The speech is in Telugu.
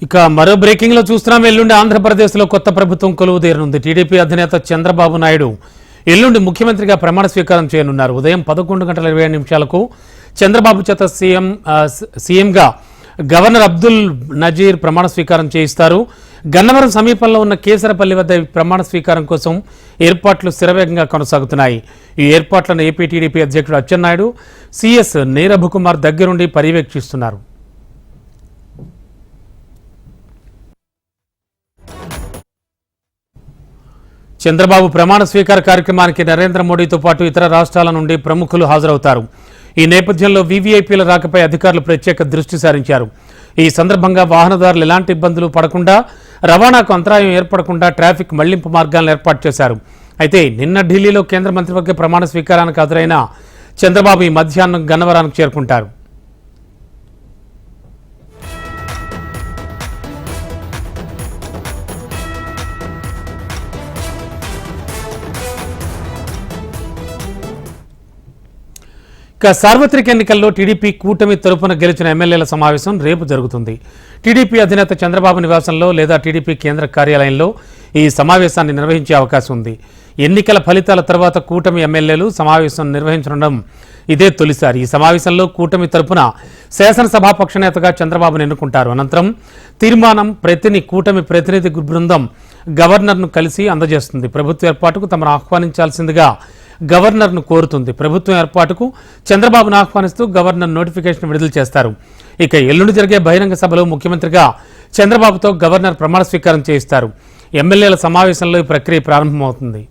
ఇక మరో బ్రేకింగ్ లో చూస్తున్నాం. ఎల్లుండి ఆంధ్రప్రదేశ్లో కొత్త ప్రభుత్వం కొలువుదీరనుంది. టీడీపీ అధినేత చంద్రబాబు నాయుడు ఎల్లుండి ముఖ్యమంత్రిగా ప్రమాణ స్వీకారం చేయనున్నారు. ఉదయం 11:25 చంద్రబాబు చేత సీఎంగా గవర్నర్ అబ్దుల్ నజీర్ ప్రమాణ స్వీకారం చేయిస్తారు. గన్నవరం సమీపంలో ఉన్న కేసరపల్లి వద్ద ప్రమాణ స్వీకారం కోసం ఏర్పాట్లు శరవేగంగా కొనసాగుతున్నాయి. ఈ ఏర్పాట్లను ఏపీ టీడీపీ అధ్యక్షుడు అచ్చెన్నాయుడు, సీఎస్ నీరభకుమార్ దగ్గరుండి పర్యవేక్షిస్తున్నారు. చంద్రబాబు ప్రమాణ స్వీకార కార్యక్రమానికి నరేంద్ర మోడీతో పాటు ఇతర రాష్ట్రాల నుండి ప్రముఖులు హాజరవుతారు. ఈ నేపథ్యంలో వీవీఐపీల రాకపై అధికారులు ప్రత్యేక దృష్టి సారించారు. ఈ సందర్భంగా వాహనదారులు ఎలాంటి ఇబ్బందులు పడకుండా, రవాణాకు అంతరాయం ఏర్పడకుండా ట్రాఫిక్ మళ్లింపు మార్గాలను ఏర్పాటు చేశారు. అయితే నిన్న ఢిల్లీలో కేంద్ర మంత్రివర్గ ప్రమాణ స్వీకారానికి హాజరైన చంద్రబాబు ఈ మధ్యాహ్నం గన్నవరానికి చేరుకుంటారు. ఇక సార్వత్రిక ఎన్నికల్లో టీడీపీ కూటమి తరపున గెలిచిన ఎమ్మెల్యేల సమావేశం రేపు జరుగుతుంది. టీడీపీ అధినేత చంద్రబాబు నివాసంలో లేదా టీడీపీ కేంద్ర కార్యాలయంలో ఈ సమావేశాన్ని నిర్వహించే అవకాశం ఉంది. ఎన్నికల ఫలితాల తర్వాత కూటమి ఎమ్మెల్యేలు సమావేశం నిర్వహించడం ఇదే తొలిసారి. ఈ సమావేశంలో కూటమి తరపున శాసనసభాపక్ష నేతగా చంద్రబాబును ఎన్నుకుంటారు. అనంతరం తీర్మానం ప్రతిని కూటమి ప్రతినిధి బృందం గవర్నర్ను కలిసి అందజేస్తుంది. ప్రభుత్వ ఏర్పాటుకు తమను ఆహ్వానించాల్సిందిగా గవర్నర్ను కోరుతుంది. ప్రభుత్వం ఏర్పాటుకు చంద్రబాబును ఆహ్వానిస్తూ గవర్నర్ నోటిఫికేషన్ విడుదల చేస్తారు. ఇక ఎల్లుండి జరిగే బహిరంగ సభలో ముఖ్యమంత్రిగా చంద్రబాబుతో గవర్నర్ ప్రమాణ స్వీకారం చేయిస్తారు. ఎమ్మెల్యేల సమావేశంలో ఈ ప్రక్రియ ప్రారంభమవుతుంది.